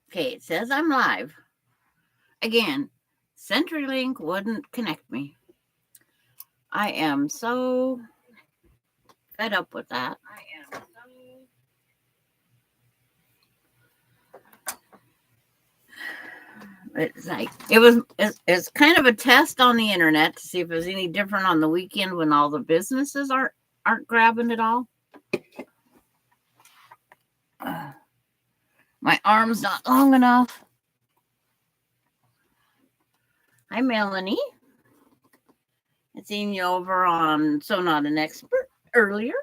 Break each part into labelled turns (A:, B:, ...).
A: Okay, it says I'm live. Again, CenturyLink wouldn't connect me. I am so fed up with that. It's like it's kind of a test on the internet to see if it's any different on the weekend when all the businesses aren't grabbing it all. My arm's not long enough. Hi, Melanie. I seen you over on So Not an Expert earlier.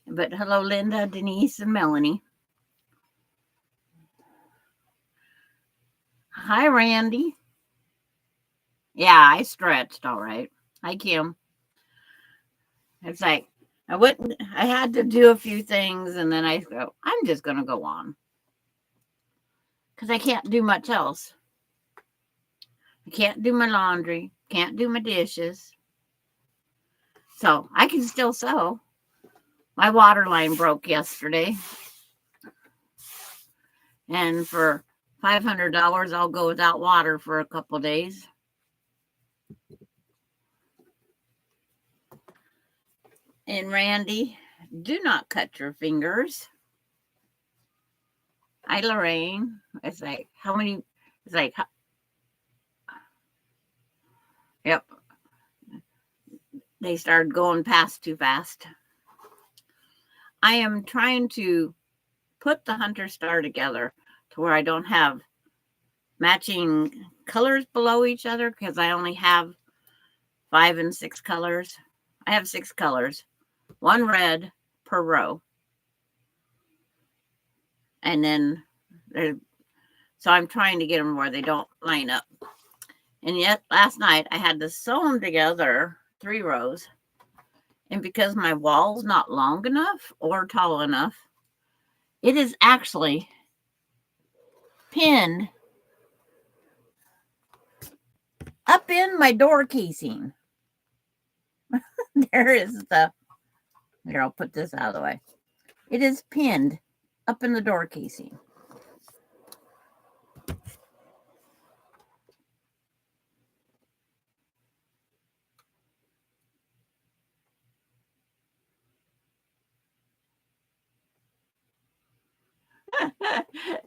A: But hello, Linda, Denise, and Melanie. Hi, Randy. Yeah, I stretched all right. Hi, Kim. It's like I had to do a few things and then I go, I'm just going to go on because I can't do much else. I can't do my laundry, can't do my dishes. So I can still sew. My water line broke yesterday. And for $500, I'll go without water for a couple days. And Randy, do not cut your fingers. Hi, Lorraine. It's like, how many? It's like, yep. They started going past too fast. I am trying to put the Hunter Star together to where I don't have matching colors below each other because I only have 5 and 6 colors. I have 6 colors, 1 red per row. And then, so I'm trying to get them where they don't line up. And yet last night I had to sew them together 3 rows. And because my wall's not long enough or tall enough, it is actually pinned up in my door casing. There is here, I'll put this out of the way. It is pinned up in the door casing.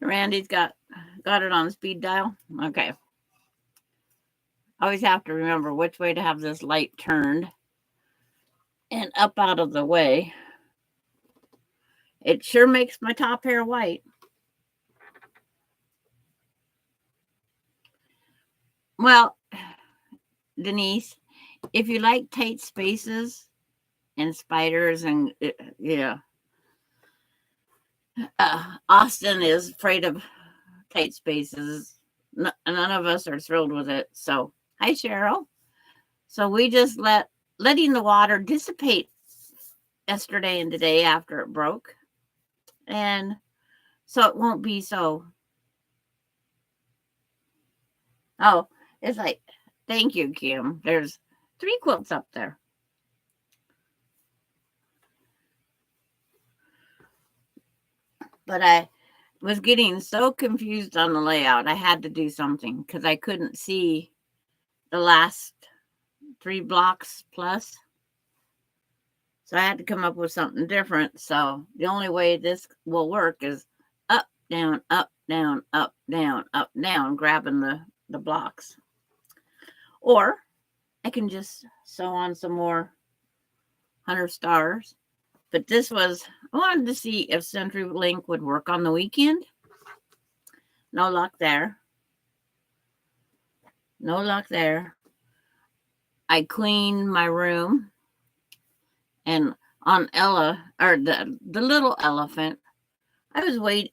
A: Randy's got it on speed dial. Okay. Always have to remember which way to have this light turned and up out of the way. It sure makes my top hair white. Well, Denise, if you like tight spaces and spiders and yeah, Austin is afraid of tight spaces. None of us are thrilled with it. So, hi, Cheryl. So we just letting the water dissipate yesterday and today after it broke, and so it won't be so. Oh, it's like, thank you, Kim. There's 3 quilts up there. But I was getting so confused on the layout. I had to do something because I couldn't see the last 3 blocks plus. So I had to come up with something different. So the only way this will work is up, down, up, down, up, down, up, down, grabbing the blocks. Or I can just sew on some more Hunter Stars. But this was, I wanted to see if CenturyLink would work on the weekend. No luck there. No luck there. I cleaned my room, and on Ella, or the little elephant, I was waiting.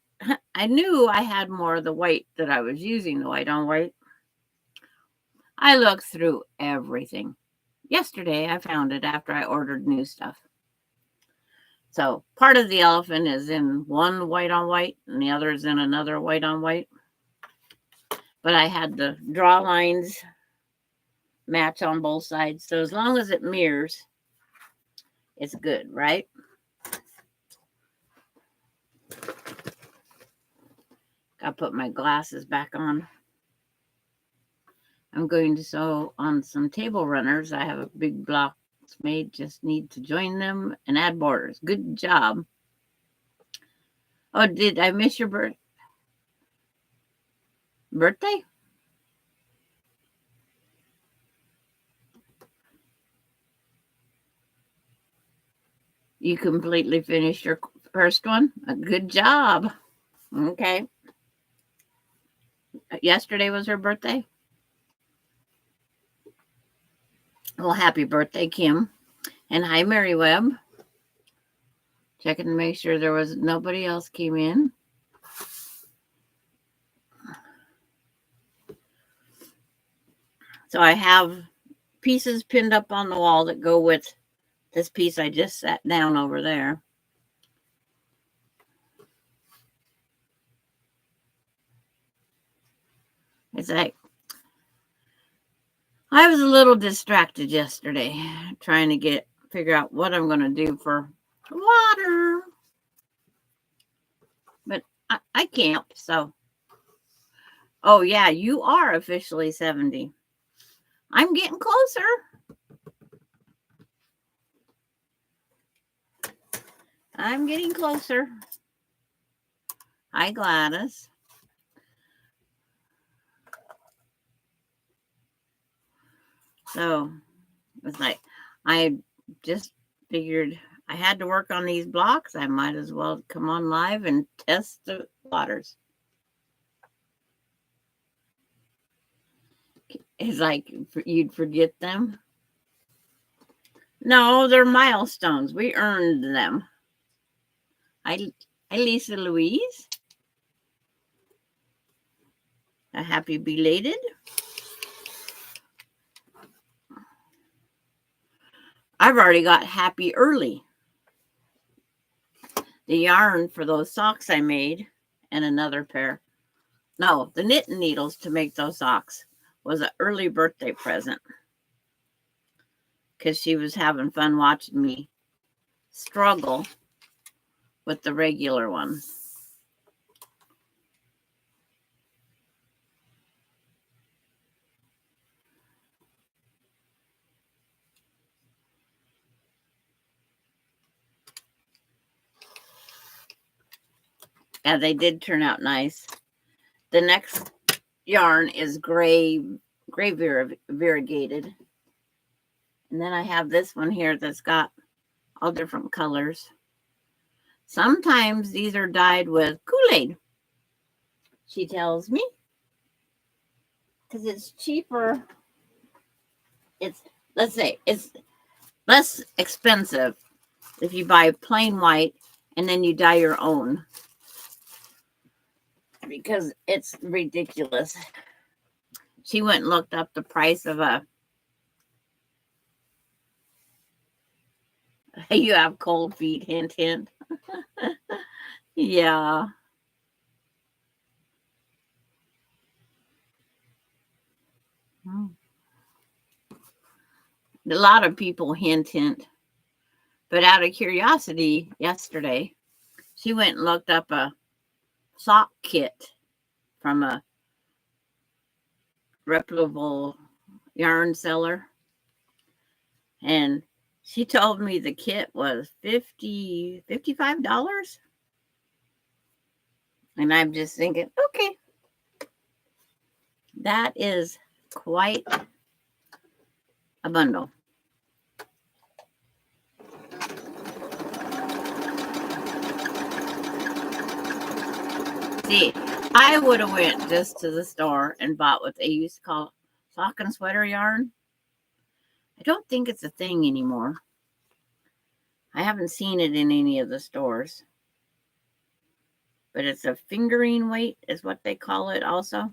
A: I knew I had more of the white that I was using, the white on white. I looked through everything. Yesterday, I found it after I ordered new stuff. So part of the elephant is in one white on white, and the other is in another white on white. But I had the draw lines match on both sides. So as long as it mirrors, it's good, right? Gotta put my glasses back on. I'm going to sew on some table runners. I have a big block made, just need to join them and add borders. Good job. Oh, did I miss your birthday? You completely finished your first one? Good job. Okay. Yesterday was her birthday? Well, happy birthday, Kim. And hi, Mary Webb. Checking to make sure there was nobody else came in. So I have pieces pinned up on the wall that go with this piece I just sat down over there. It's like I was a little distracted yesterday trying to figure out what I'm going to do for water. But I camp, so. Oh, yeah, you are officially 70. I'm getting closer. I'm getting closer. Hi, Gladys. So it's like I just figured I had to work on these blocks. I might as well come on live and test the waters. It's like you'd forget them. No, they're milestones. We earned them. Hi, Lisa Louise. A happy belated. I've already got happy early. The yarn for those socks I made and another pair. No, the knitting needles to make those socks was an early birthday present because she was having fun watching me struggle with the regular ones. Yeah, they did turn out nice. The next yarn is gray variegated. And then I have this one here that's got all different colors. Sometimes these are dyed with Kool-Aid, she tells me, because it's cheaper. Let's say it's less expensive if you buy plain white and then you dye your own, because it's ridiculous. She went and looked up the price of you have cold feet, hint, hint. Yeah. A lot of people hint, hint. But out of curiosity, yesterday, she went and looked up a sock kit from a reputable yarn seller. And she told me the kit was $55. And I'm just thinking, okay, that is quite a bundle. See, I would have went just to the store and bought what they used to call sock and sweater yarn. I don't think it's a thing anymore. I haven't seen it in any of the stores. But it's a fingering weight is what they call it also.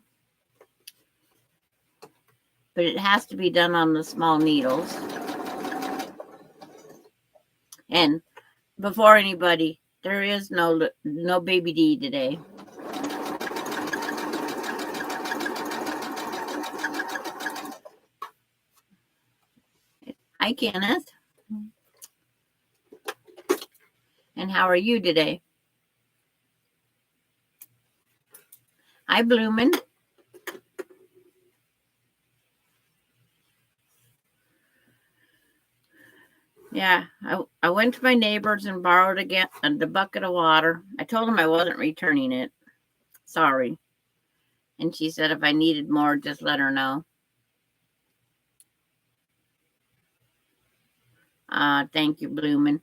A: But it has to be done on the small needles. And before anybody, there is no baby D today. Hi, Kenneth. And how are you today? Hi, Bloomin'. Yeah, I went to my neighbor's and borrowed again the bucket of water. I told him I wasn't returning it. Sorry. And she said if I needed more, just let her know. Thank you, Bloomin'.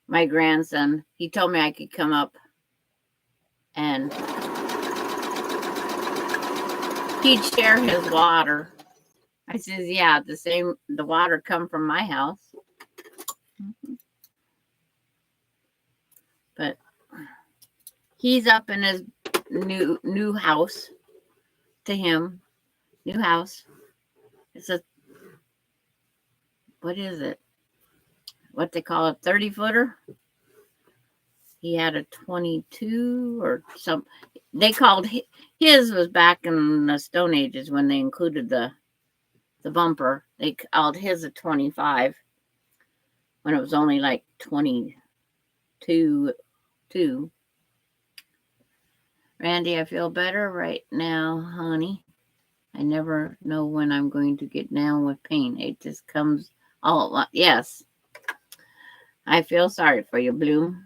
A: My grandson, he told me I could come up and he'd share his water. I says, yeah, the water come from my house. But he's up in his new house to him. New house. It's what is it? What they call a 30-footer? He had a 22 or some. They called his was back in the Stone Ages when they included the bumper. They called his a 25 when it was only like 22. Randy, I feel better right now, honey. I never know when I'm going to get down with pain. It just comes all at once. Yes. I feel sorry for you, Bloomin'.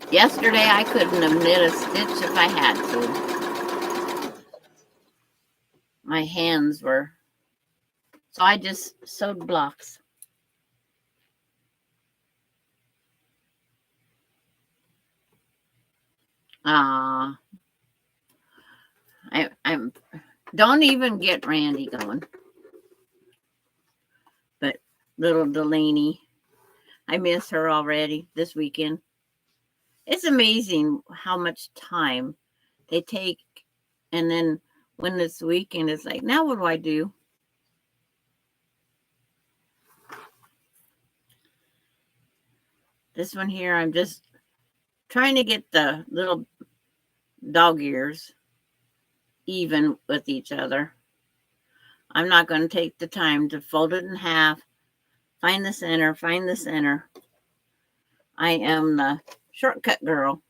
A: Yesterday, I couldn't have knit a stitch if I had to. My hands were... So I just sewed blocks. I'm don't even get Randy going. But little Delaney, I miss her already this weekend. It's amazing how much time they take. And then when this weekend, it's like, now what do I do? This one here, I'm just trying to get the little dog ears even with each other. I'm not going to take the time to fold it in half, find the center. I am the shortcut girl.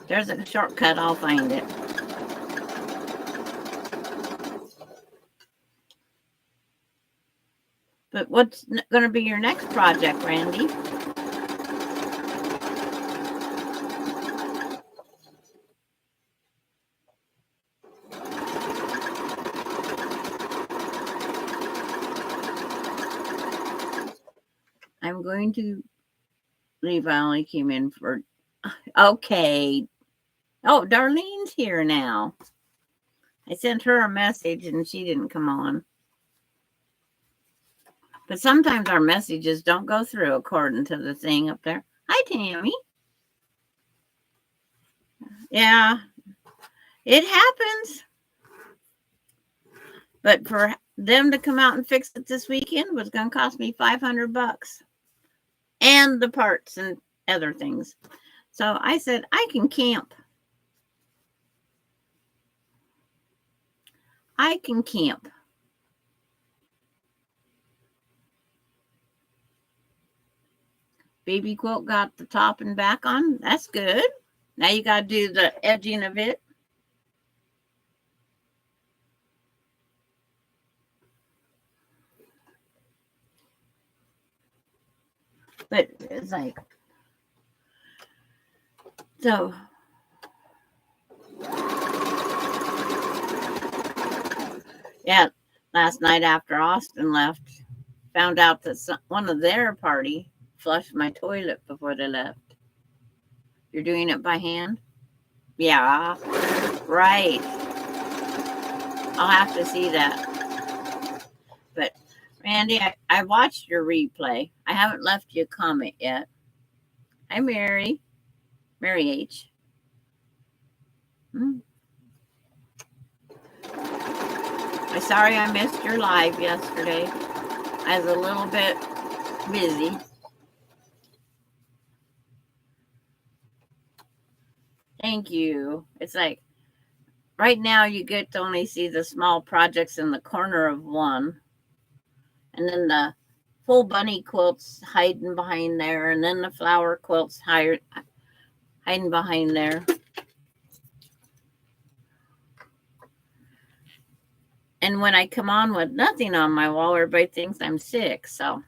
A: There's a shortcut, I'll find it. But what's going to be your next project, Randy? I'm going to leave. I only came in for... Okay. Oh, Darlene's here now. I sent her a message and she didn't come on. But sometimes our messages don't go through according to the thing up there. Hi, Tammy. Yeah, it happens. But for them to come out and fix it this weekend was going to cost me $500 and the parts and other things. So I said, I can camp. I can camp. Baby quilt got the top and back on. That's good. Now you got to do the edging of it. But it's like, so yeah, last night after Austin left, found out that one of their party flushed my toilet before they left. You're doing it by hand? Yeah, right. I'll have to see that. But Randy, I watched your replay. I haven't left you a comment yet. Hi, Mary H. I'm sorry I missed your live yesterday. I was a little bit busy. Thank you. It's like right now you get to only see the small projects in the corner of one, and then the full bunny quilts hiding behind there, and then the flower quilts hiding behind there. And when I come on with nothing on my wall, everybody thinks I'm sick. So,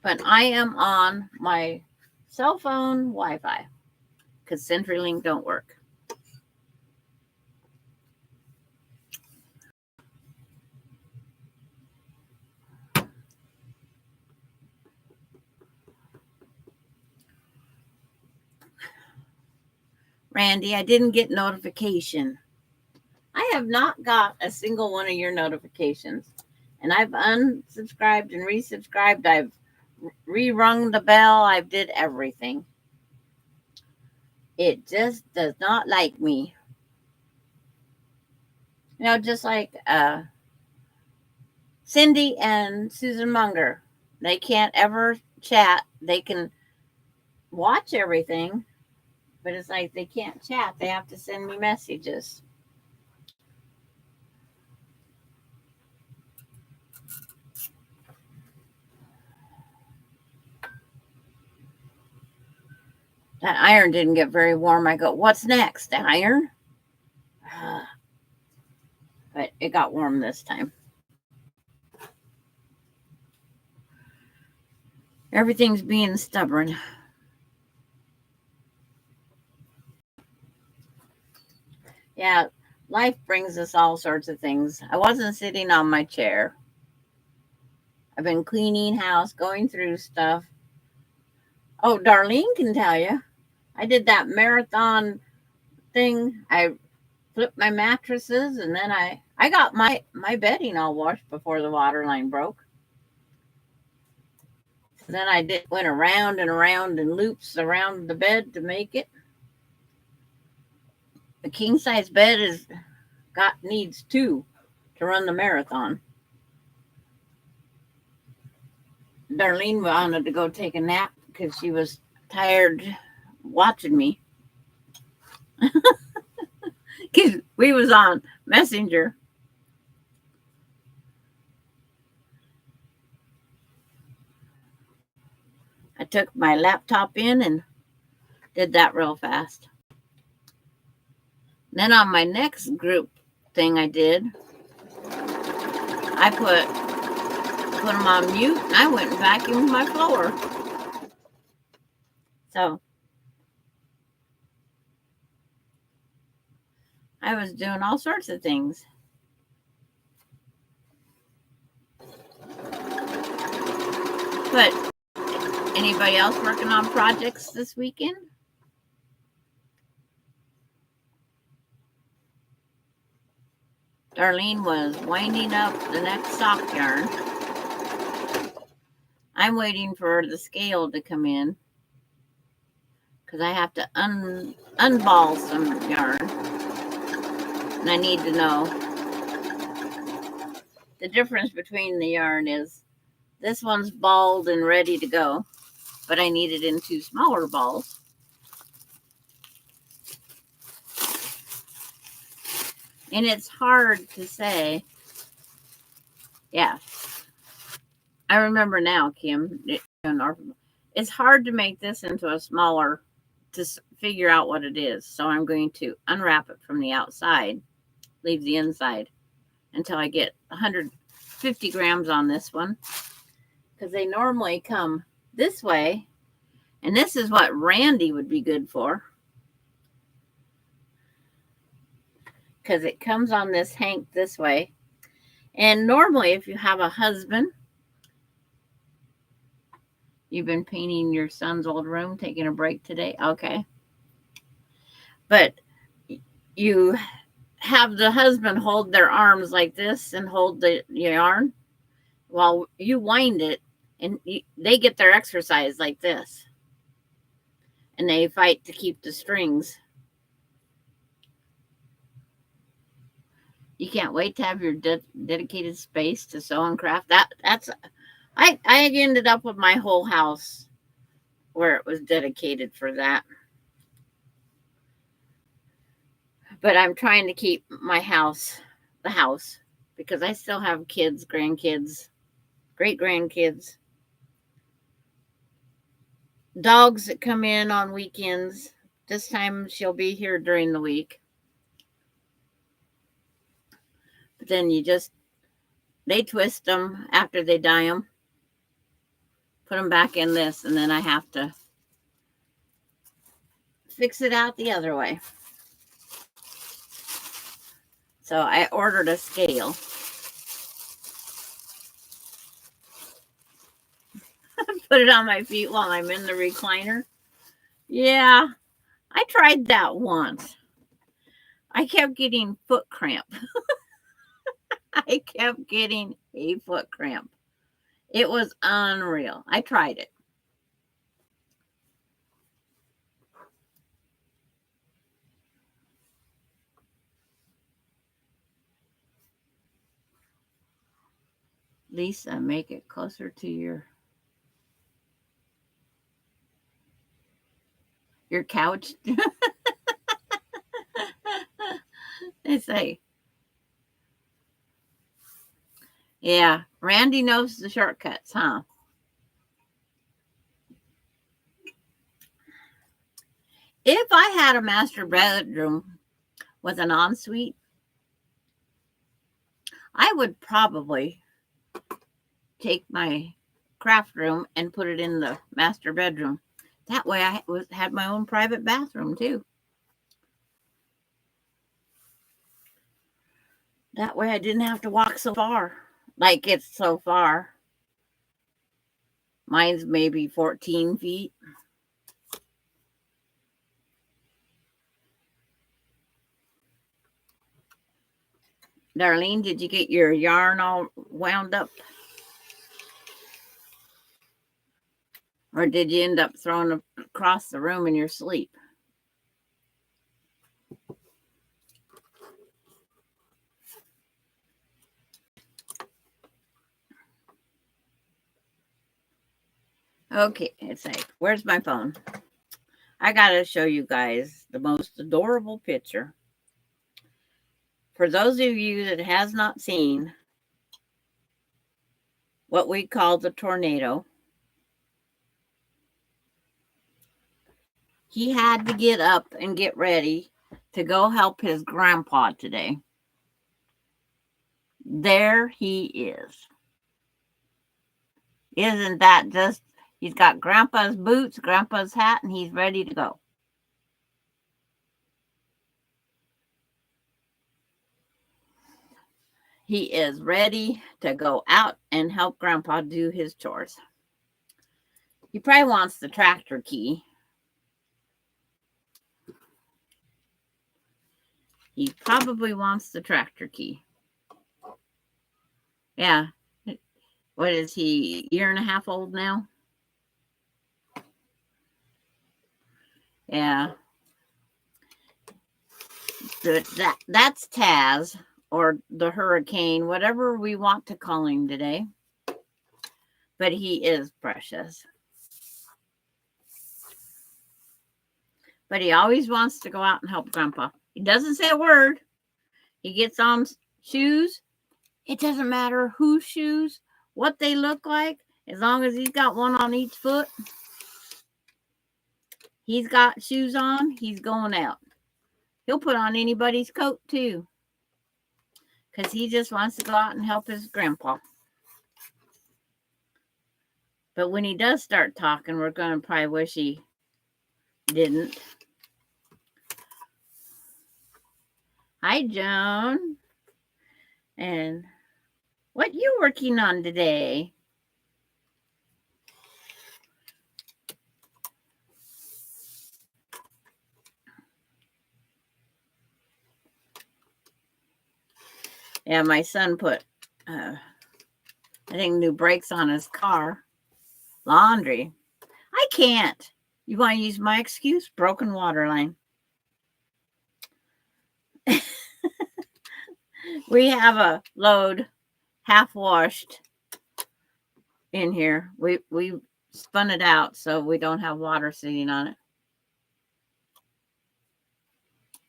A: but I am on my cell phone Wi-Fi because CenturyLink don't work. Randy, I didn't get notification. I have not got a single one of your notifications. And I've unsubscribed and resubscribed. I've re-rung the bell. I've did everything. It just does not like me. You know, just like Cindy and Susan Munger. They can't ever chat. They can watch everything, but it's like they can't chat. They have to send me messages. That iron didn't get very warm. I go, what's next? The iron? But it got warm this time. Everything's being stubborn. Yeah, life brings us all sorts of things. I wasn't sitting on my chair. I've been cleaning house, going through stuff. Oh, Darlene can tell you. I did that marathon thing. I flipped my mattresses, and then I got my bedding all washed before the water line broke. So then I went around and around in loops around the bed to make it. The king size bed needs two to run the marathon. Darlene wanted to go take a nap because she was tired watching me. Because we was on Messenger. I took my laptop in and did that real fast. Then on my next group thing I did, I put them on mute, and I went and vacuumed my floor. So I was doing all sorts of things. But anybody else working on projects this weekend? Darlene was winding up the next sock yarn. I'm waiting for the scale to come in because I have to unball some yarn. And I need to know the difference between the yarn is this one's balled and ready to go, but I need it in two smaller balls. And it's hard to say. Yeah. I remember now, Kim. It's hard to make this into a smaller, to figure out what it is. So I'm going to unwrap it from the outside, leave the inside until I get 150 grams on this one. Because they normally come this way. And this is what Randy would be good for. Because it comes on this hank this way. And normally, if you have a husband, you've been painting your son's old room, taking a break today. Okay. But you have the husband hold their arms like this and hold the yarn while you wind it, and they get their exercise like this. And they fight to keep the strings. You can't wait to have your dedicated space to sew and craft. That's I ended up with my whole house where it was dedicated for that. But I'm trying to keep my house, the house, because I still have kids, grandkids, great grandkids, dogs that come in on weekends. This time she'll be here during the week. But then they twist them after they dye them, put them back in this, and then I have to fix it out the other way. So I ordered a scale. Put it on my feet while I'm in the recliner. Yeah, I tried that once. I kept getting foot cramp. I kept getting a foot cramp. It was unreal. I tried it. Lisa, make it closer to your couch. They say, yeah, Randy knows the shortcuts, huh? If I had a master bedroom with an ensuite, I would probably take my craft room and put it in the master bedroom. That way I had my own private bathroom too. That way I didn't have to walk so far. Like it's so far. Mine's maybe 14 feet. Darlene, did you get your yarn all wound up? Or did you end up throwing it across the room in your sleep? Okay, it's like, where's my phone? I gotta show you guys the most adorable picture. For those of you that has not seen what we call the tornado, he had to get up and get ready to go help his grandpa today. There he is. Isn't that just, he's got grandpa's boots, grandpa's hat, and he's ready to go. He is ready to go out and help grandpa do his chores. He probably wants the tractor key. He probably wants the tractor key. Yeah. What is he, year and a half old now? Yeah. That's Taz, or the hurricane, whatever we want to call him today. But he is precious. But he always wants to go out and help grandpa. He doesn't say a word. He gets on shoes. It doesn't matter whose shoes, what they look like, as long as he's got one on each foot. He's got shoes on, he's going out. He'll put on anybody's coat too, because he just wants to go out and help his grandpa. But when he does start talking, we're going to probably wish he didn't. Hi, Joan. And what you working on today? Yeah, my son put, I think, new brakes on his car. Laundry. I can't. You want to use my excuse? Broken water line. We have a load half washed in here. We spun it out so we don't have water sitting on it.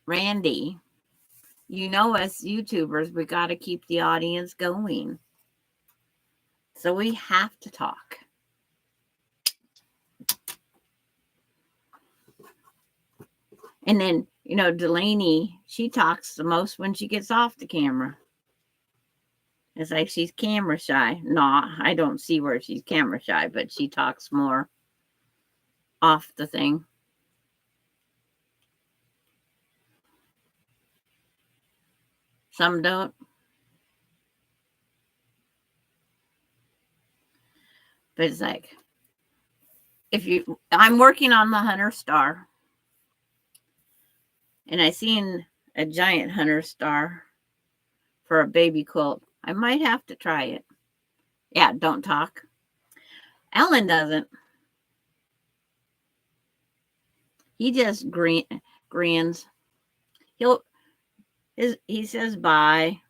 A: Randy, you know us YouTubers, we got to keep the audience going. So we have to talk. And then, you know, Delaney, she talks the most when she gets off the camera. It's like she's camera shy. No, I don't see where she's camera shy, but she talks more off the thing. Some don't. But it's like, I'm working on the Hunter Star. And I seen a giant Hunter Star for a baby quilt. I might have to try it. Yeah, don't talk. Alan doesn't. He just grins. He says bye.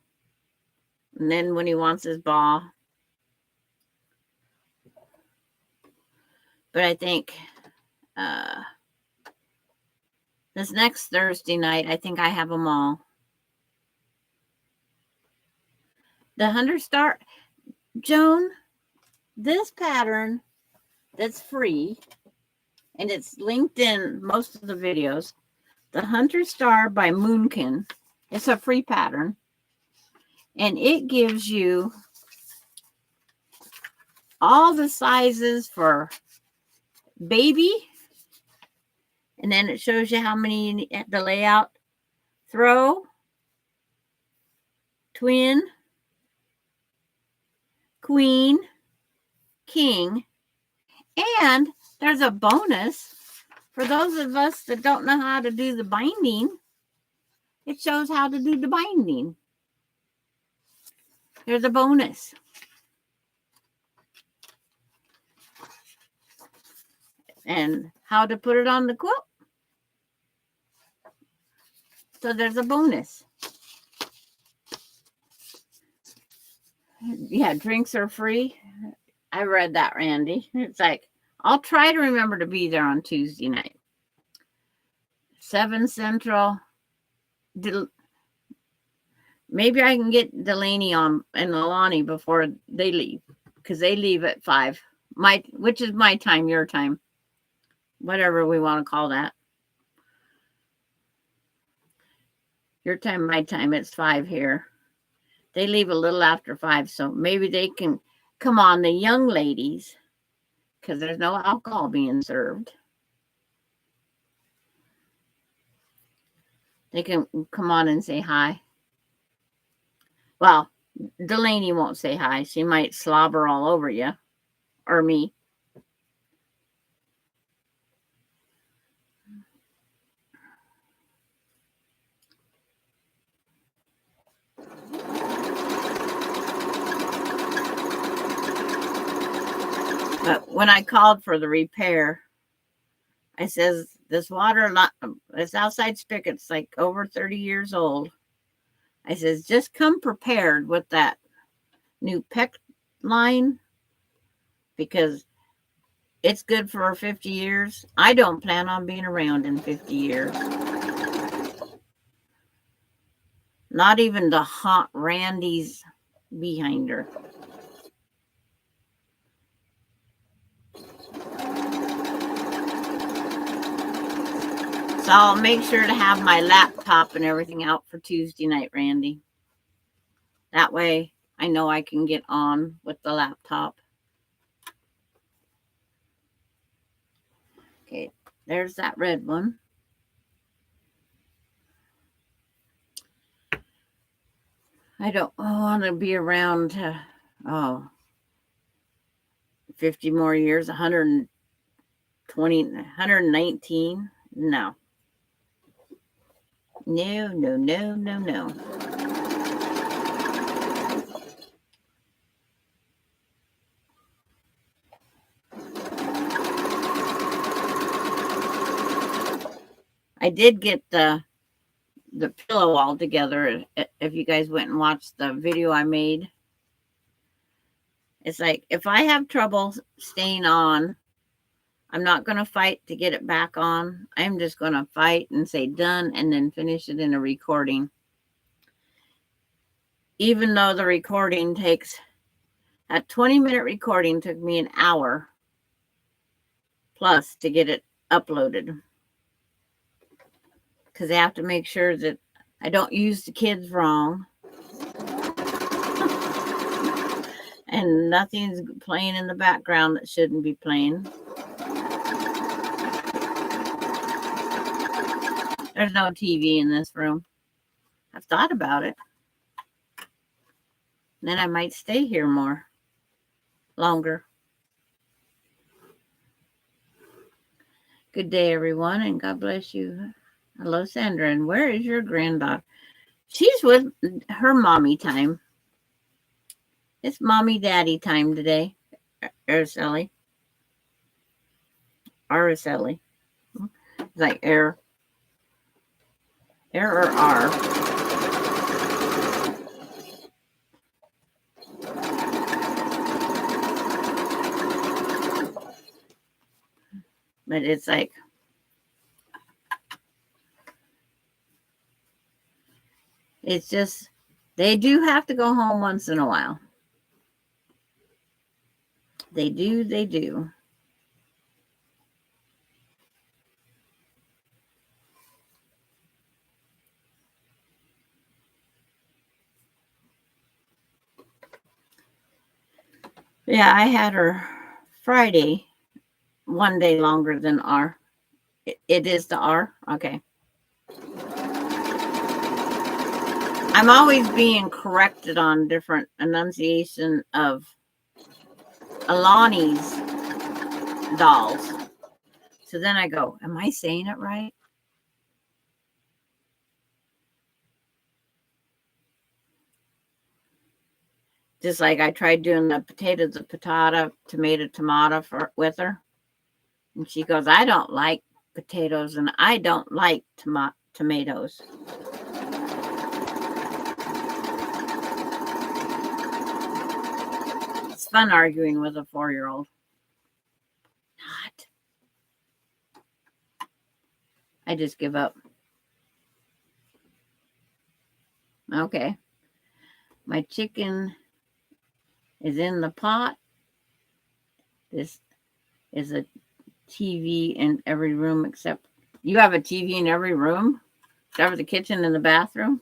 A: And then when he wants his ball. But I think this next Thursday night, I think I have them all. The Hunter Star, Joan, this pattern that's free, and it's linked in most of the videos. The Hunter Star by Moonkin. It's a free pattern. And it gives you all the sizes for baby. And then it shows you how many the layout. Throw, twin, queen, king. And there's a bonus for those of us that don't know how to do the binding. It shows how to do the binding. There's a bonus. And how to put it on the quilt. So there's a bonus. Yeah, drinks are free. I read that, Randy. It's like, I'll try to remember to be there on Tuesday night. 7 Central. Maybe I can get Delaney on and Alani before they leave. Because they leave at 5. Which is my time, your time. Whatever we want to call that. Your time, my time, it's 5 here. They leave a little after 5, so maybe they can come on, the young ladies, because there's no alcohol being served. They can come on and say hi. Well, Delaney won't say hi. She might slobber all over you or me. But when I called for the repair, I says, this water, this outside spigot's like over 30 years old. I says, just come prepared with that new PEX line because it's good for 50 years. I don't plan on being around in 50 years. Not even the hot Randy's behind her. So I'll make sure to have my laptop and everything out for Tuesday night, Randy. That way I know I can get on with the laptop. Okay, there's that red one. I don't want to be around 50 more years, 120, 119. No. No, no, no, no, no. I did get the pillow all together. If you guys went and watched the video I made, It's like if I have trouble staying on, I'm not going to fight to get it back on. I'm just going to fight and say done and then finish it in a recording. Even though the recording takes, a 20-minute recording took me an hour plus to get it uploaded. Because I have to make sure that I don't use the kids wrong. And nothing's playing in the background that shouldn't be playing. There's no TV in this room. I've thought about it. Then I might stay here longer. Good day, everyone, and God bless you. Hello, Sandra. And where is your granddaughter? She's with her mommy time. It's mommy daddy time today. Araceli. It's like air or R. But it's like, it's just, they do have to go home once in a while. They do. Yeah, I had her Friday, one day longer than R. It is the R? Okay. I'm always being corrected on different enunciation of Alani's dolls. So then I go, am I saying it right? Just like I tried doing the tomato with her. And she goes, I don't like potatoes and I don't like tomatoes. It's fun arguing with a 4-year-old. Not. I just give up. Okay. My chicken is in the pot. This is a TV in every room except you have a TV in every room except for the kitchen and the bathroom.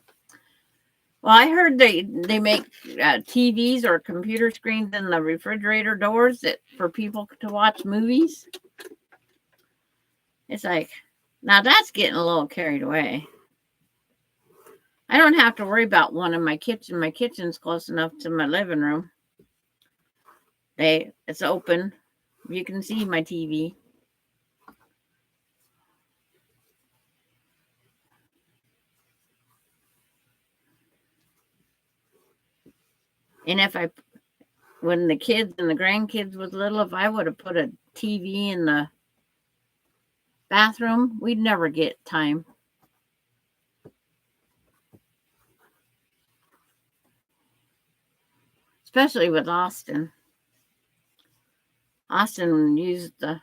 A: Well, I heard they make TVs or computer screens in the refrigerator doors that for people to watch movies. It's like, now that's getting a little carried away. I don't have to worry about one in my kitchen. My kitchen's close enough to my living room. It's open. You can see my TV. And when the kids and the grandkids was little, if I would have put a TV in the bathroom, we'd never get time. Especially with Austin. Austin used the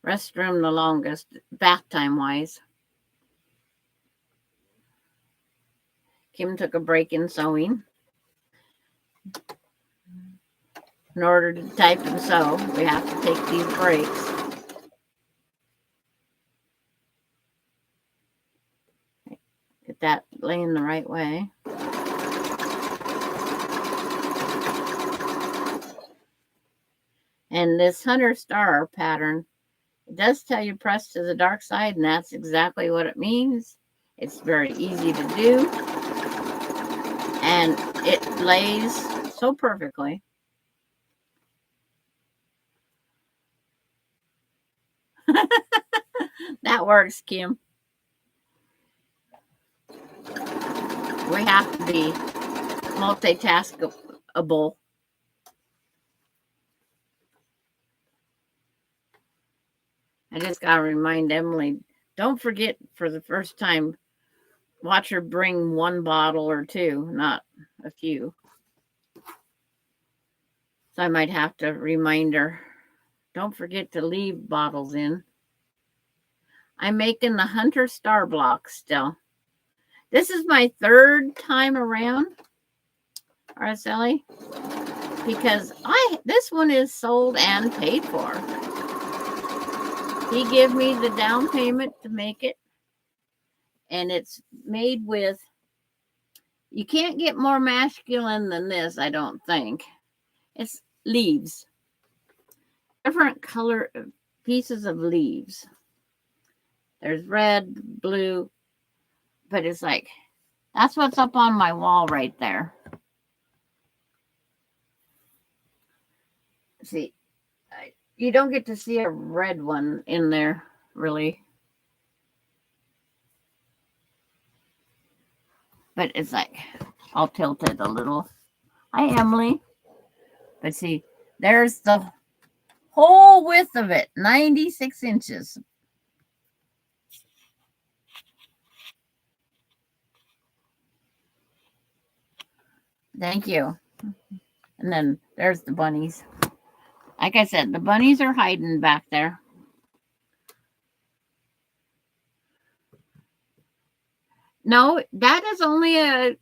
A: restroom the longest, bath time wise. Kim took a break in sewing. In order to type and sew, we have to take these breaks. Get that laying the right way. And this Hunter Star pattern, it does tell you press to the dark side, and that's exactly what it means. It's very easy to do. And it lays so perfectly. That works, Kim. We have to be multitaskable. I just got to remind Emily, don't forget for the first time, watch her bring one bottle or two, not a few. So I might have to remind her, don't forget to leave bottles in. I'm making the Hunter Star block still. This is my third time around, Araceli, because this one is sold and paid for. He gave me the down payment to make it, and it's made with, you can't get more masculine than this, I don't think. It's leaves, different color pieces of leaves. There's red, blue, but it's like, that's what's up on my wall right there. See, you don't get to see a red one in there, really. But it's like, I'll tilt it a little. Hi, Emily. But see, there's the whole width of it, 96 inches. Thank you. And then there's the bunnies. Like I said, the bunnies are hiding back there. No, that is only a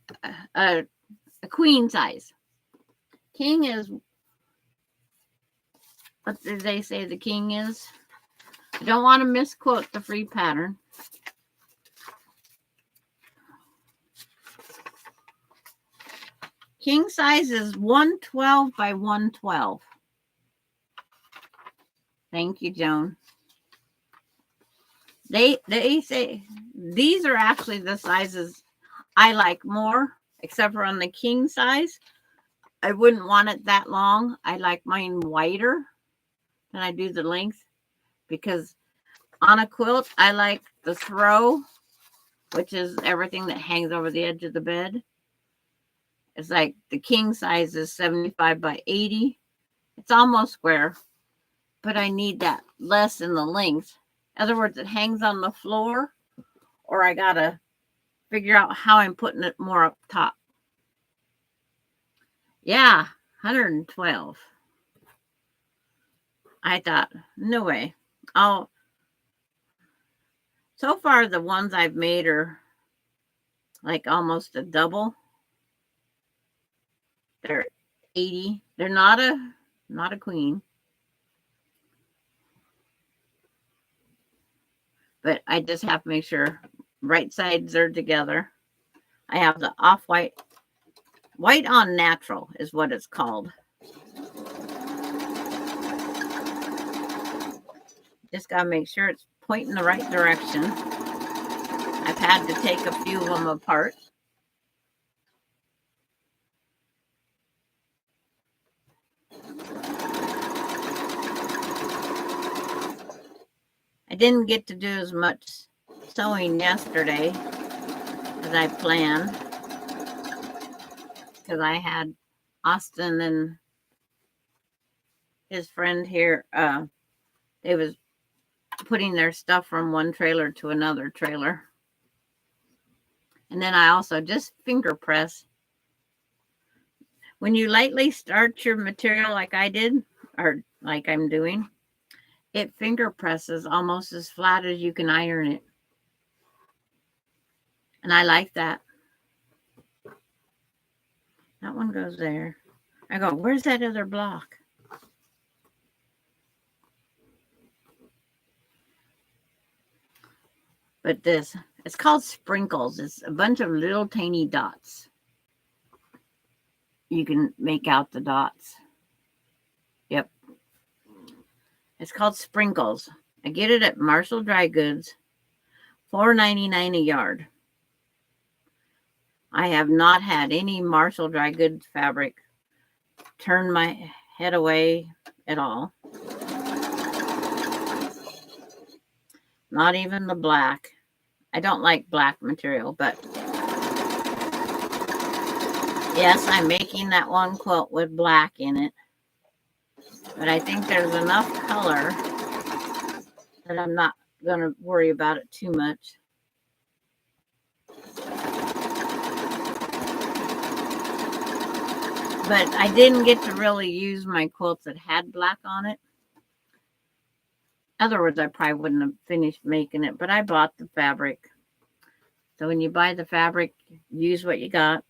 A: queen size. King is, what did they say the king is? I don't want to misquote the free pattern. King size is 112 by 112. Thank you, Joan. They say these are actually the sizes I like more, except for on the king size. I wouldn't want it that long. I like mine wider than I do the length, because on a quilt, I like the throw, which is everything that hangs over the edge of the bed. It's like the king size is 75 by 80. It's almost square, but I need that less in the length. In other words, it hangs on the floor, or I got to figure out how I'm putting it more up top. Yeah, 112. I thought, no way. So far the ones I've made are like almost a double. They're 80. They're not a queen. But I just have to make sure right sides are together. I have the off-white. White on natural is what it's called. Just got to make sure it's pointing the right direction. I've had to take a few of them apart. I didn't get to do as much sewing yesterday as I planned, because I had Austin and his friend here. They was putting their stuff from one trailer to another trailer. And then I also just finger press. When you lightly start your material like I did, or like I'm doing, it finger presses almost as flat as you can iron it. And I like that. That one goes there. I go, where's that other block? But this, it's called sprinkles. It's a bunch of little tiny dots. You can make out the dots. Yep. It's called sprinkles. I get it at Marshall Dry Goods, $4.99 a yard. I have not had any Marshall Dry Goods fabric turn my head away at all. Not even the black. I don't like black material, but yes, I'm making that one quilt with black in it. But I think there's enough color that I'm not going to worry about it too much. But I didn't get to really use my quilts that had black on it. Otherwise, I probably wouldn't have finished making it, but I bought the fabric. So when you buy the fabric, use what you got.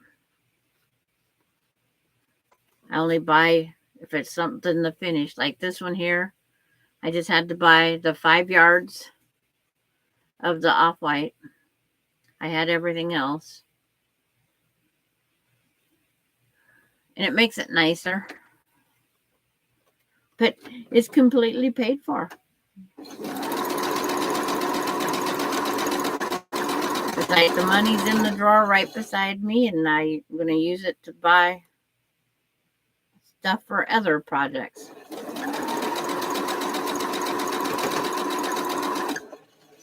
A: I only buy if it's something to finish, like this one here. I just had to buy the 5 yards of the off-white. I had everything else. And it makes it nicer. But it's completely paid for. It's like the money's in the drawer right beside me, and I'm going to use it to buy stuff for other projects.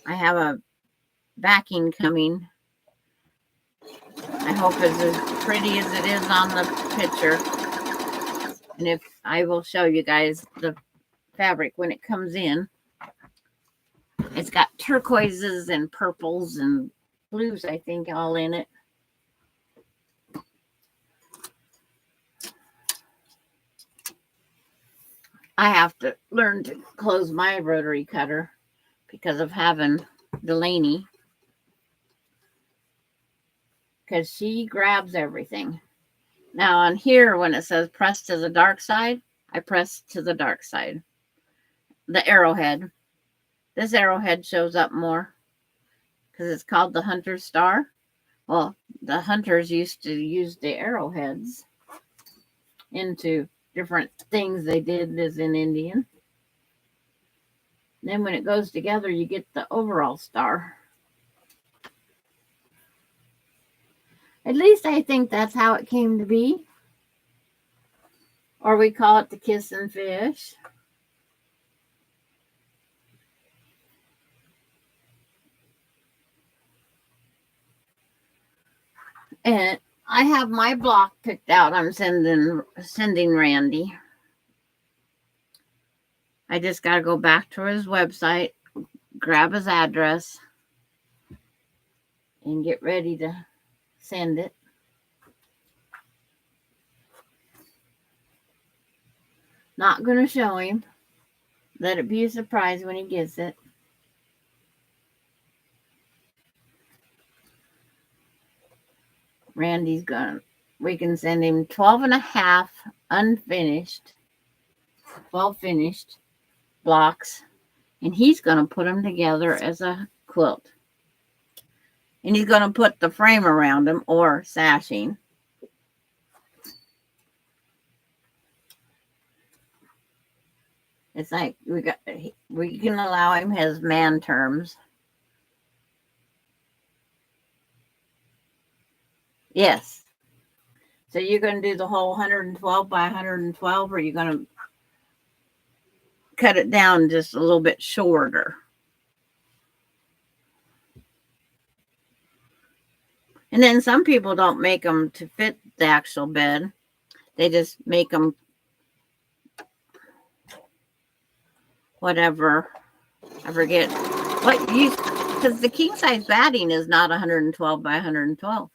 A: I have a backing coming. I hope it's as pretty as it is on the picture. And if I will show you guys the fabric when it comes in. It's got turquoises and purples and blues, I think, all in it. I have to learn to close my rotary cutter because of having Delaney. Because she grabs everything. Now on here, when it says press to the dark side, I press to the dark side. The arrowhead. This arrowhead shows up more because it's called the Hunter's Star. Well, the hunters used to use the arrowheads into different things they did as an Indian. Then when it goes together, you get the overall star. At least I think that's how it came to be. Or we call it the kissing fish. And I have my block picked out. I'm sending Randy. I just got to go back to his website, grab his address, and get ready to send it. Not going to show him. Let it be a surprise when he gets it. Randy's gone. We can send him 12 and a half unfinished, 12 finished blocks, and he's going to put them together as a quilt. And he's going to put the frame around them or sashing. It's like we can allow him his man terms. Yes. So you're going to do the whole 112 by 112, or you're going to cut it down just a little bit shorter? And then some people don't make them to fit the actual bed. They just make them whatever. I forget what you, because the king size batting is not 112 by 112.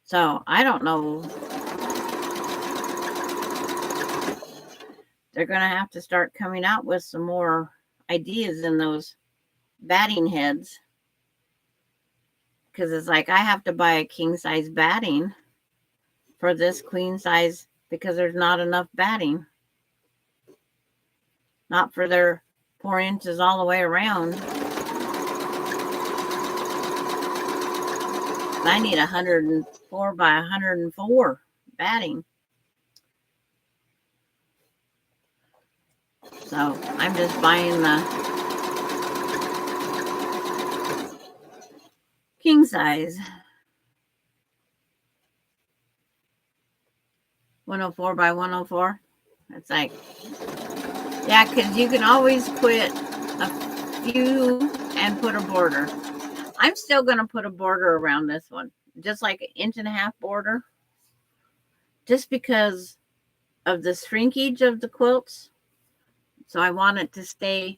A: So I don't know. They're going to have to start coming out with some more ideas in those batting heads. Because it's like I have to buy a king size batting for this queen size because there's not enough batting. Not for their 4 inches all the way around. I need 104 by 104 batting. So I'm just buying the king size. 104 by 104. It's like, yeah, because you can always quit a few and put a border. I'm still going to put a border around this one, just like an 1.5 inch border, just because of the shrinkage of the quilts. So I want it to stay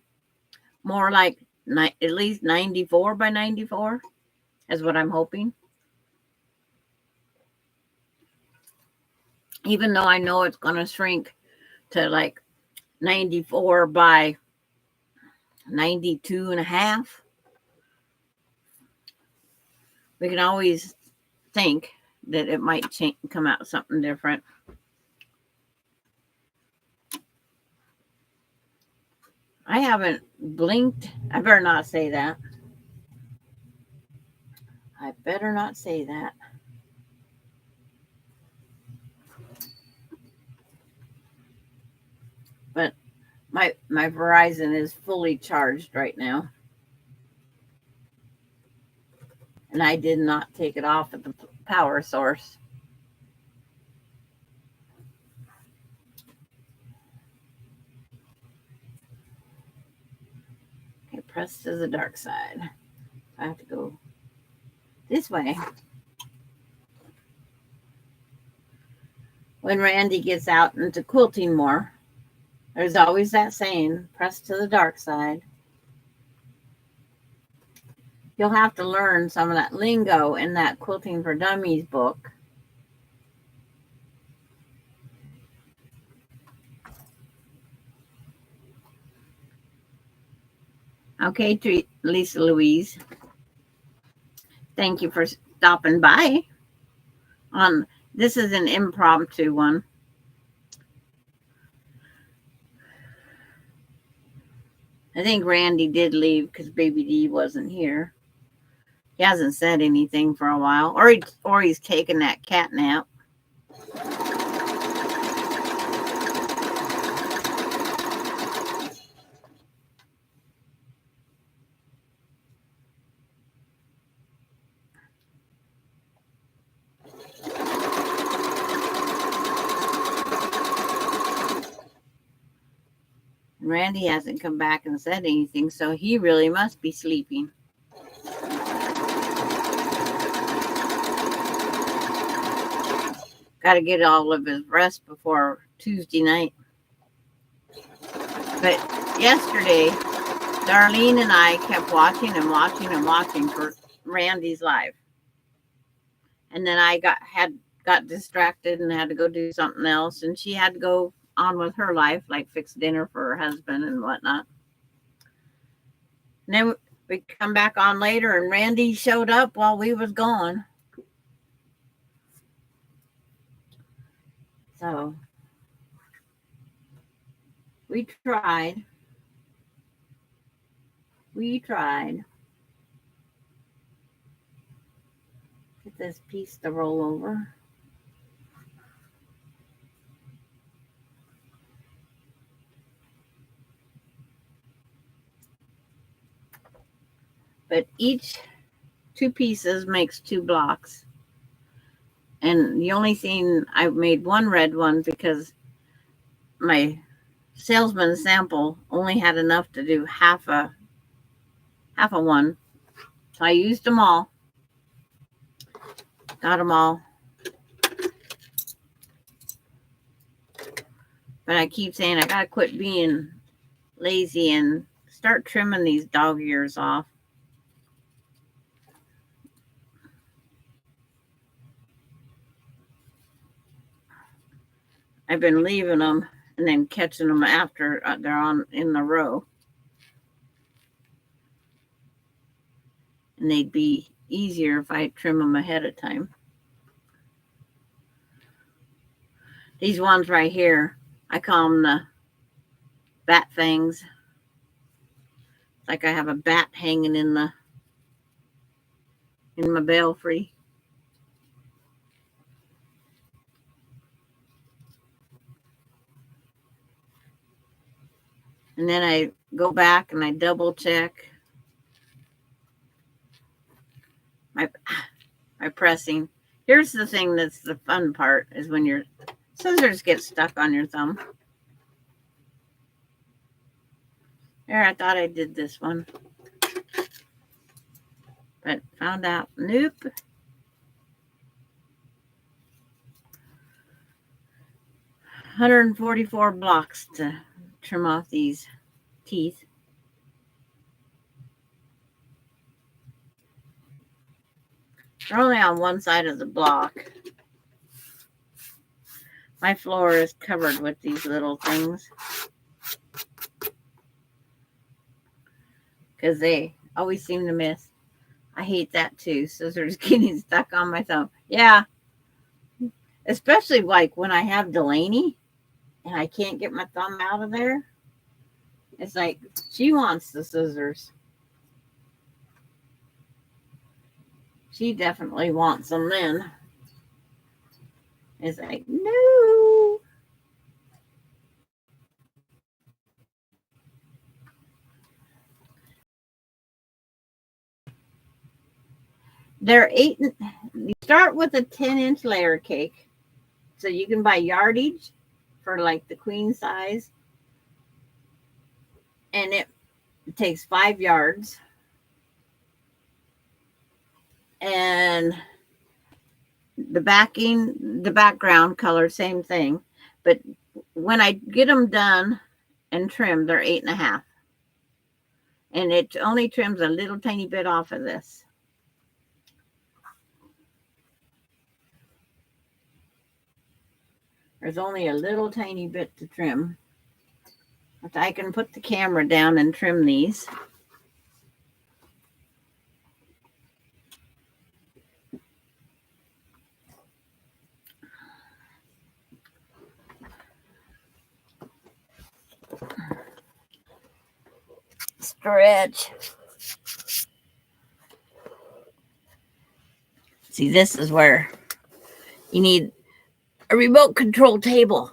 A: more like at least 94 by 94 is what I'm hoping. even though I know it's going to shrink to like 94 by 92 and a half. We can always think that it might come out something different. I haven't blinked. I better not say that. I better not say that. But my Verizon is fully charged right now. And I did not take it off at the power source. Okay, press to the dark side. I have to go this way. When Randy gets out into quilting more, there's always that saying, press to the dark side. You'll have to learn some of that lingo in that Quilting for Dummies book. Okay, Lisa Louise. Thank you for stopping by. This is an impromptu one. I think Randy did leave because Baby D wasn't here. He hasn't said anything for a while, or he's taken that cat nap. Randy hasn't come back and said anything, so he really must be sleeping. Got to get all of his rest before Tuesday night. But yesterday, Darlene and I kept watching and watching and watching for Randy's live. And then I got distracted and had to go do something else. And she had to go on with her life, like fix dinner for her husband and whatnot. And then we come back on later and Randy showed up while we was gone. So we tried. Get this piece to roll over. But each 2 pieces makes 2 blocks. And the only thing, I made 1 red one because my salesman sample only had enough to do half a one. So I used them all. Got them all. But I keep saying I got to quit being lazy and start trimming these dog ears off. I've been leaving them and then catching them after they're in the row. And they'd be easier if I trim them ahead of time. These ones right here, I call them the bat fangs. It's like I have a bat hanging in my belfry. And then I go back and I double check my pressing. Here's the thing that's the fun part is when your scissors get stuck on your thumb. There, I thought I did this one. But found out, nope. 144 blocks to trim off these teeth. They're only on one side of the block. My floor is covered with these little things because they always seem to miss. I hate that too. Scissors getting stuck on my thumb. Yeah, especially like when I have Delaney and I can't get my thumb out of there. It's like she wants the scissors. She definitely wants them then. It's like, no. They're you start with a 10-inch layer cake. So you can buy yardage for like the queen size. And it takes 5 yards. And the background color, same thing. But when I get them done and trimmed, they're 8.5. And it only trims a little tiny bit off of this. There's only a little tiny bit to trim. But I can put the camera down and trim these. Stretch. See, this is where you need a remote control table.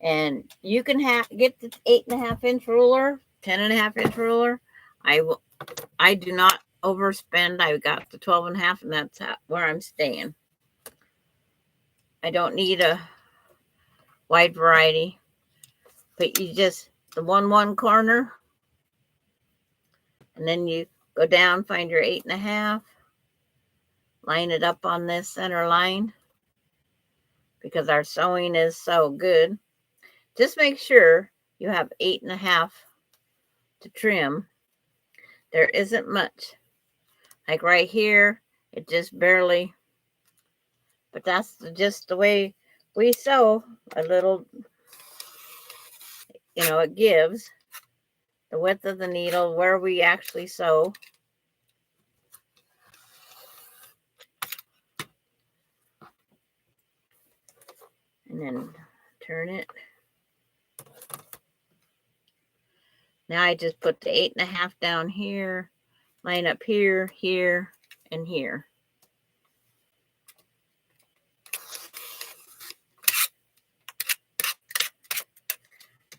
A: And you can get the 8.5-inch ruler, 10.5-inch ruler. I do not overspend. I got the 12.5, and that's where I'm staying. I don't need a wide variety, but you just the one corner, and then you go down, find your 8.5, line it up on this center line because our sewing is so good. Just make sure you have 8.5 to trim. There isn't much. Like right here, it just barely, but that's just the way we sew. A little, it gives the width of the needle where we actually sew. And then turn it. Now I just put the 8.5 down here, line up here, here, and here.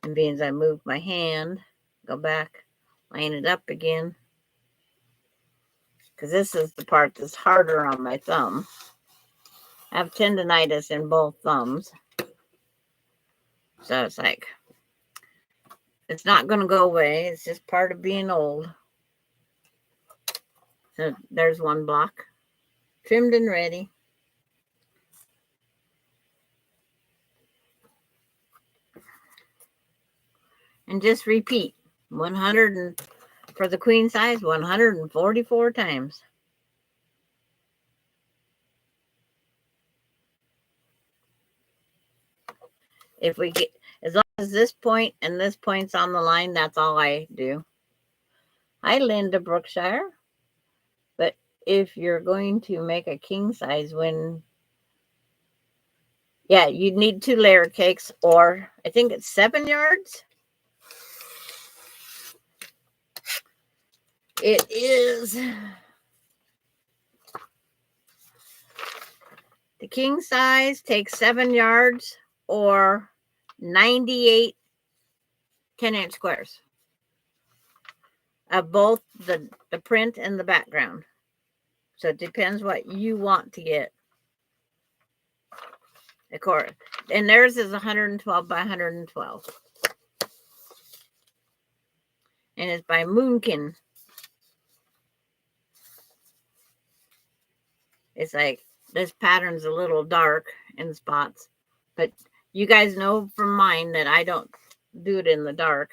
A: And being as I move my hand, go back, line it up again. Because this is the part that's harder on my thumb. I have tendonitis in both thumbs. So it's like, it's not going to go away. It's just part of being old. So there's one block. Trimmed and ready. And just repeat. 100 for the queen size, 144 times. If we get, as long as this point and this point's on the line, that's all I do. Hi, Linda Brookshire. But if you're going to make a king size yeah, you need 2 layer cakes, or I think it's 7 yards. It is the king size takes 7 yards or 98 10-inch squares of both the print and the background. So it depends what you want to get. Of course. And theirs is 112 by 112. And it's by Moonkin. It's like this pattern's a little dark in spots, but you guys know from mine that I don't do it in the dark.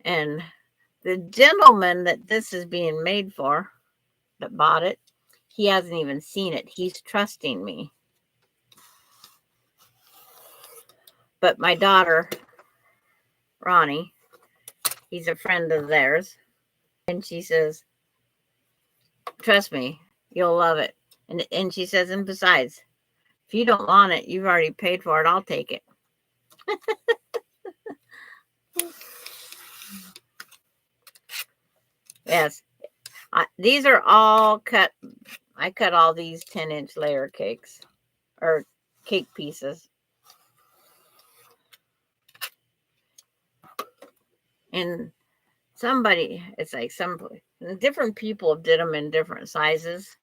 A: And the gentleman that this is being made for that bought it, he hasn't even seen it. He's trusting me. But my daughter, Ronnie, he's a friend of theirs. And she says, trust me, you'll love it. And she says, and besides, if you don't want it, you've already paid for it. I'll take it. Yes. These are all cut. I cut all these 10-inch layer cakes or cake pieces. And somebody, it's like some different people did them in different sizes.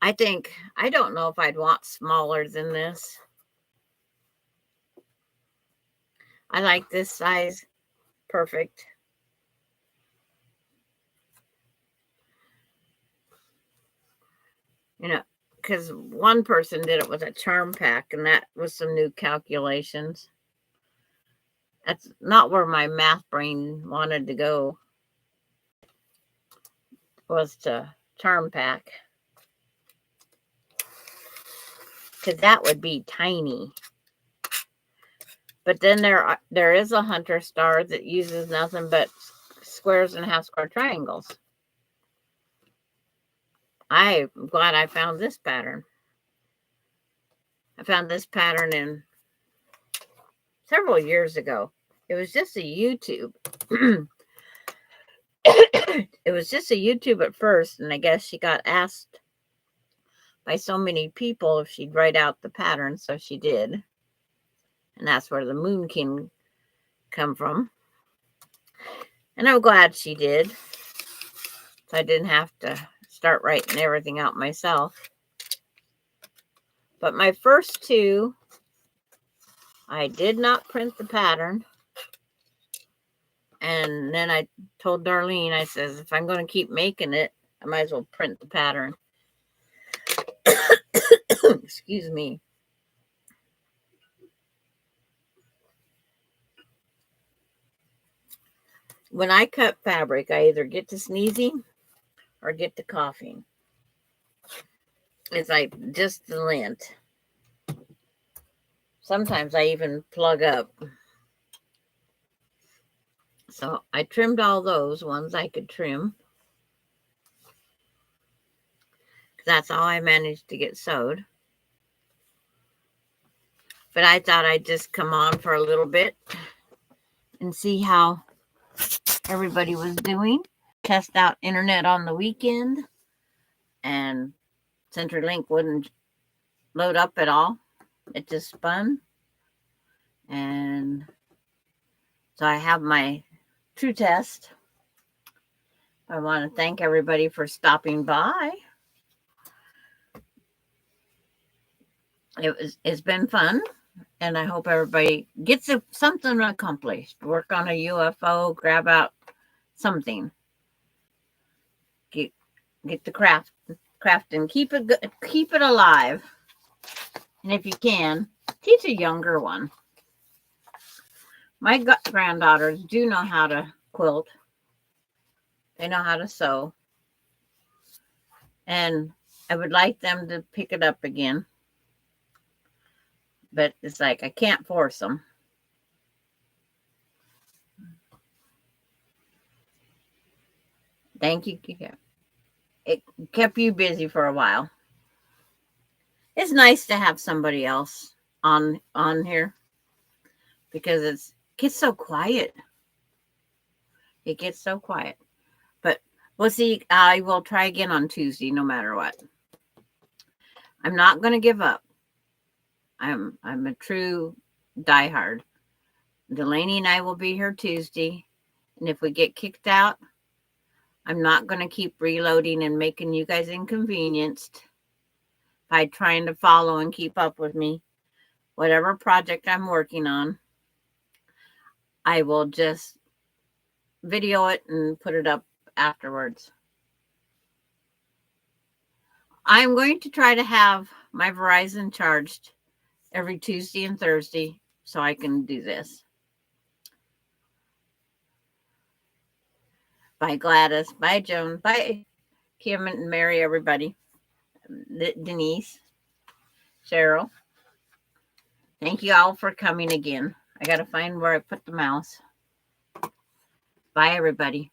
A: I don't know if I'd want smaller than this. I like this size. Perfect. You know, because one person did it with a charm pack, and that was some new calculations. That's not where my math brain wanted to go, was to charm pack. Because that would be tiny. But then there is a Hunter Star that uses nothing but squares and half square triangles. I'm glad I found this pattern. I found this pattern in several years ago. It was just a YouTube. It was just a YouTube at first, and I guess she got asked by so many people if she'd write out the pattern, so she did. And that's where the Moon King come from. And I'm glad she did. So I didn't have to start writing everything out myself. But my first two, I did not print the pattern. And then I told Darlene, I says, if I'm going to keep making it, I might as well print the pattern. Excuse me. When I cut fabric, I either get to sneezing or get to coughing. It's like just the lint. Sometimes I even plug up. So I trimmed all those ones I could trim. That's all I managed to get sewed. But I thought I'd just come on for a little bit and see how everybody was doing. Test out internet on the weekend, and CenturyLink wouldn't load up at all. It just spun. And so I have my true test. I want to thank everybody for stopping by. It's been fun, and I hope everybody gets something accomplished. Work on a UFO, grab out something. Get the crafting, keep it alive. And if you can, teach a younger one. My granddaughters do know how to quilt. They know how to sew. And I would like them to pick it up again. But it's like I can't force them. Thank you. It kept you busy for a while. It's nice to have somebody else on here because it gets so quiet. It gets so quiet. But we'll see. I will try again on Tuesday, no matter what. I'm not going to give up. I'm a true diehard. Delaney and I will be here Tuesday. And if we get kicked out, I'm not going to keep reloading and making you guys inconvenienced by trying to follow and keep up with me. Whatever project I'm working on, I will just video it and put it up afterwards. I'm going to try to have my Verizon charged every Tuesday and Thursday so I can do this. Bye, Gladys. Bye, Joan. Bye, Kim and Mary, everybody. Denise, Cheryl. Thank you all for coming again. I got to find where I put the mouse. Bye, everybody.